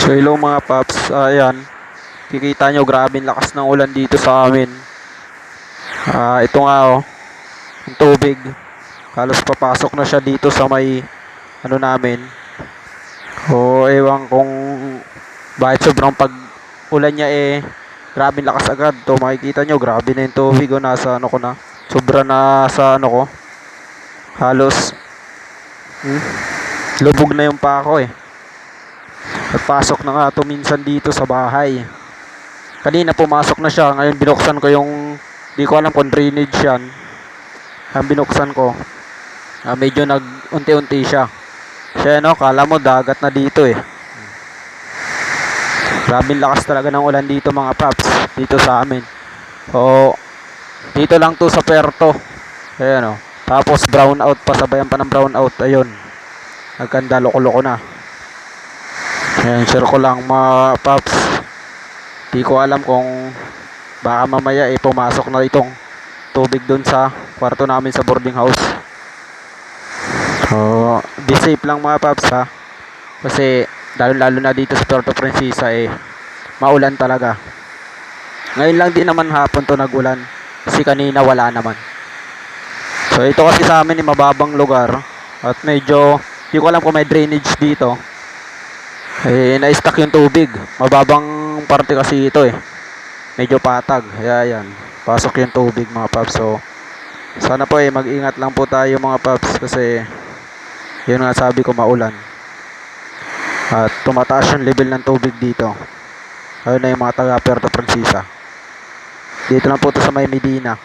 So hello mga paps, ayan, kikita nyo grabe ang lakas ng ulan dito sa amin. Ito nga oh, yung tubig, halos papasok na siya dito sa may ano namin. O ewan kung bakit sobrang pag ulan niya grabe ang lakas agad. To makikita nyo grabe na yung tubig nasa ano ko na. Sobra na sa ano ko, halos hmm, lubog na yung pako At pasok na nga to minsan dito sa bahay. Kanina pumasok na siya. Ngayon binuksan ko yung, di ko alam kung drainage yan. Ang binuksan ko, medyo nag-unti-unti siya. Siya kala mo dagat na dito Grabe lakas talaga ng ulan dito mga paps. Dito sa amin. O, dito lang to sa Puerto. Ayan Tapos brown out pa, sabayan pa ng brown out. Ayun. Nagkanda loko-loko na. Ayan, share ko lang mga paps. Di ko alam kung baka mamaya pumasok na itong tubig dun sa kwarto namin sa boarding house. So, be safe lang mga paps ha. Kasi lalo na dito sa Puerto Princesa maulan talaga. Ngayon lang din naman hapon to nagulan. Kasi kanina wala naman. So ito kasi sa amin mababang lugar. At medyo, di ko alam kung may drainage dito. Na-stuck yung tubig. Mababang parte kasi ito medyo patag. Yan. Pasok yung tubig mga paps. So sana po mag-ingat lang po tayo mga paps. Kasi yun nga sabi ko, maulan. At tumataas yung level ng tubig dito. Ayun na yung mga taga Puerto Princesa. Dito lang po to sa may Medina.